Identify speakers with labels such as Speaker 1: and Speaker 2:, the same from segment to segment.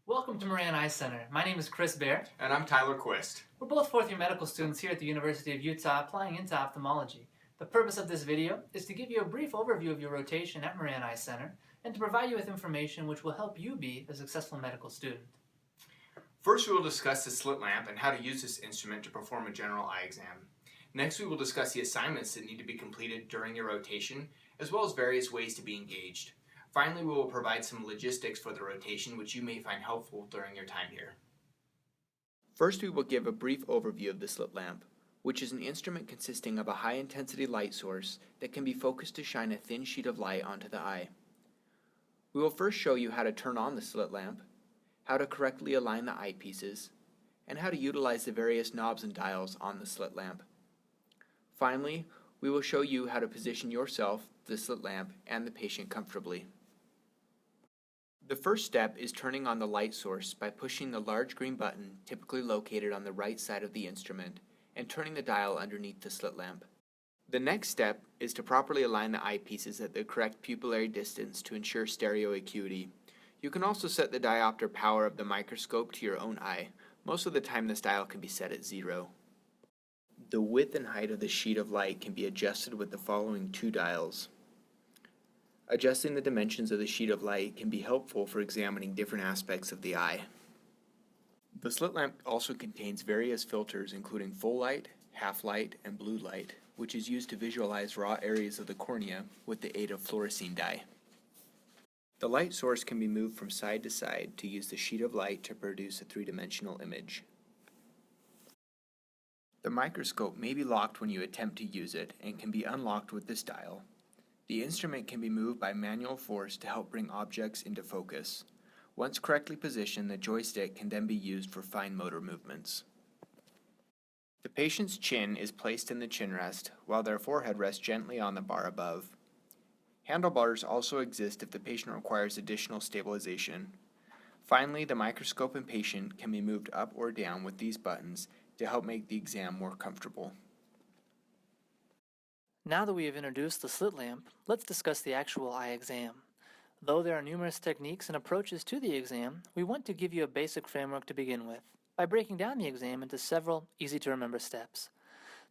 Speaker 1: Welcome to Moran Eye Center. My name is Chris Bear.
Speaker 2: And I'm Tyler Quist.
Speaker 1: We're both fourth-year medical students here at the University of Utah applying into ophthalmology. The purpose of this video is to give you a brief overview of your rotation at Moran Eye Center and to provide you with information which will help you be a successful medical student.
Speaker 2: First, we will discuss the slit lamp and how to use this instrument to perform a general eye exam. Next, we will discuss the assignments that need to be completed during your rotation, as well as various ways to be engaged. Finally, we will provide some logistics for the rotation which you may find helpful during your time here. First, we will give a brief overview of the slit lamp, which is an instrument consisting of a high-intensity light source that can be focused to shine a thin sheet of light onto the eye. We will first show you how to turn on the slit lamp, how to correctly align the eyepieces, and how to utilize the various knobs and dials on the slit lamp. Finally, we will show you how to position yourself, the slit lamp, and the patient comfortably. The first step is turning on the light source by pushing the large green button typically located on the right side of the instrument and turning the dial underneath the slit lamp. The next step is to properly align the eyepieces at the correct pupillary distance to ensure stereo acuity. You can also set the diopter power of the microscope to your own eye. Most of the time this dial can be set at 0. The width and height of the sheet of light can be adjusted with the following two dials. Adjusting the dimensions of the sheet of light can be helpful for examining different aspects of the eye. The slit lamp also contains various filters including full light, half light, and blue light, which is used to visualize raw areas of the cornea with the aid of fluorescein dye. The light source can be moved from side to side to use the sheet of light to produce a three-dimensional image. The microscope may be locked when you attempt to use it and can be unlocked with this dial. The instrument can be moved by manual force to help bring objects into focus. Once correctly positioned, the joystick can then be used for fine motor movements. The patient's chin is placed in the chin rest, while their forehead rests gently on the bar above. Handlebars also exist if the patient requires additional stabilization. Finally, the microscope and patient can be moved up or down with these buttons to help make the exam more comfortable.
Speaker 1: Now that we have introduced the slit lamp, let's discuss the actual eye exam. Though there are numerous techniques and approaches to the exam, we want to give you a basic framework to begin with, by breaking down the exam into several easy-to-remember steps.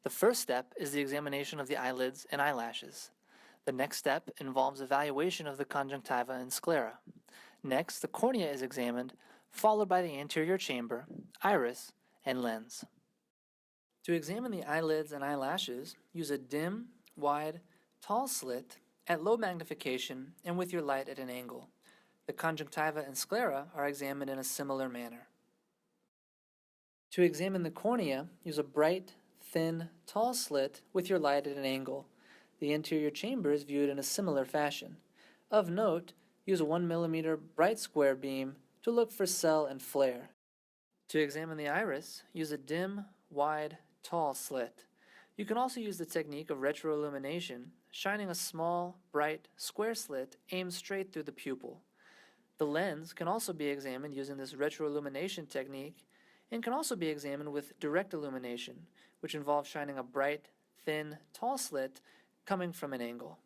Speaker 1: The first step is the examination of the eyelids and eyelashes. The next step involves evaluation of the conjunctiva and sclera. Next, the cornea is examined, followed by the anterior chamber, iris, and lens. To examine the eyelids and eyelashes, use a dim, wide, tall slit at low magnification and with your light at an angle. The conjunctiva and sclera are examined in a similar manner. To examine the cornea, use a bright, thin, tall slit with your light at an angle. The anterior chamber is viewed in a similar fashion. Of note, use a 1 mm bright square beam to look for cell and flare. To examine the iris, use a dim, wide, tall slit. You can also use the technique of retroillumination, shining a small, bright, square slit aimed straight through the pupil. The lens can also be examined using this retroillumination technique and can also be examined with direct illumination, which involves shining a bright, thin, tall slit coming from an angle.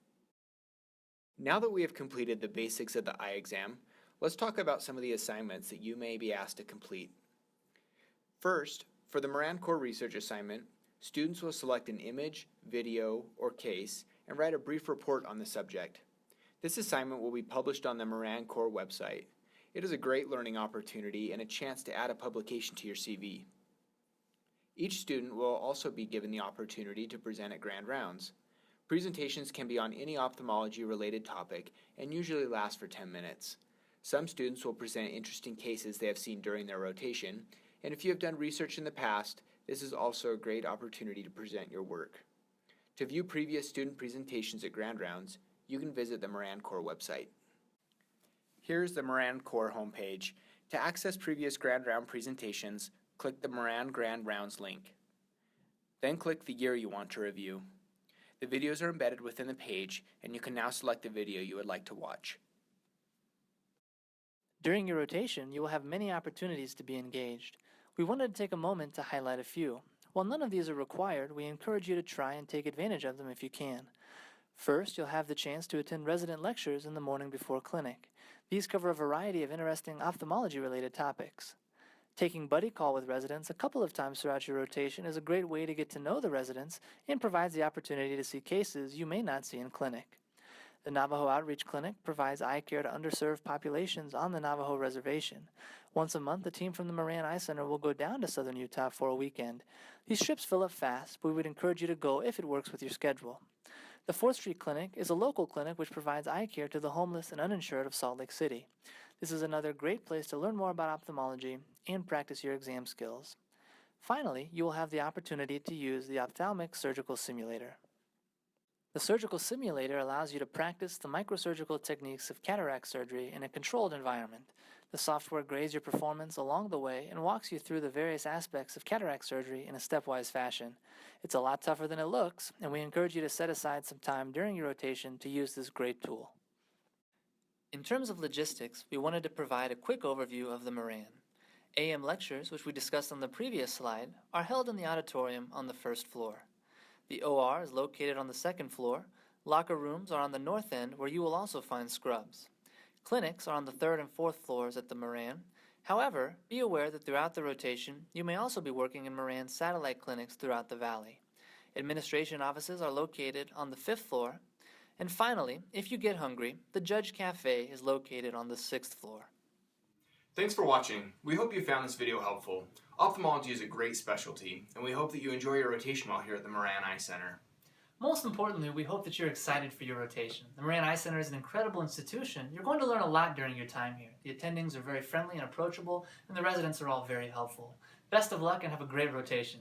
Speaker 2: Now that we have completed the basics of the eye exam, let's talk about some of the assignments that you may be asked to complete. First, for the Moran Core Research assignment, students will select an image, video, or case and write a brief report on the subject. This assignment will be published on the Moran Core website. It is a great learning opportunity and a chance to add a publication to your CV. Each student will also be given the opportunity to present at grand rounds. Presentations can be on any ophthalmology-related topic and usually last for 10 minutes. Some students will present interesting cases they have seen during their rotation, and if you have done research in the past, this is also a great opportunity to present your work. To view previous student presentations at Grand Rounds, you can visit the Moran Core website. Here's the Moran Core homepage. To access previous Grand Round presentations, click the Moran Grand Rounds link. Then click the year you want to review. The videos are embedded within the page, and you can now select the video you would like to watch.
Speaker 1: During your rotation, you will have many opportunities to be engaged. We wanted to take a moment to highlight a few. While none of these are required, we encourage you to try and take advantage of them if you can. First, you'll have the chance to attend resident lectures in the morning before clinic. These cover a variety of interesting ophthalmology-related topics. Taking buddy call with residents a couple of times throughout your rotation is a great way to get to know the residents and provides the opportunity to see cases you may not see in clinic. The Navajo Outreach Clinic provides eye care to underserved populations on the Navajo Reservation. Once a month, a team from the Moran Eye Center will go down to southern Utah for a weekend. These trips fill up fast, but we would encourage you to go if it works with your schedule. The 4th Street Clinic is a local clinic which provides eye care to the homeless and uninsured of Salt Lake City. This is another great place to learn more about ophthalmology and practice your exam skills. Finally, you will have the opportunity to use the ophthalmic surgical simulator. The surgical simulator allows you to practice the microsurgical techniques of cataract surgery in a controlled environment. The software grades your performance along the way and walks you through the various aspects of cataract surgery in a stepwise fashion. It's a lot tougher than it looks, and we encourage you to set aside some time during your rotation to use this great tool. In terms of logistics, we wanted to provide a quick overview of the Moran. AM lectures, which we discussed on the previous slide, are held in the auditorium on the 1st floor. The OR is located on the 2nd floor. Locker rooms are on the north end, where you will also find scrubs. Clinics are on the 3rd and 4th floors at the Moran. However, be aware that throughout the rotation, you may also be working in Moran satellite clinics throughout the valley. Administration offices are located on the 5th floor. And finally, if you get hungry, the Judge Cafe is located on the 6th floor.
Speaker 2: Thanks for watching. We hope you found this video helpful. Ophthalmology is a great specialty, and we hope that you enjoy your rotation while here at the Moran Eye Center.
Speaker 1: Most importantly, we hope that you're excited for your rotation. The Moran Eye Center is an incredible institution. You're going to learn a lot during your time here. The attendings are very friendly and approachable, and the residents are all very helpful. Best of luck and have a great rotation.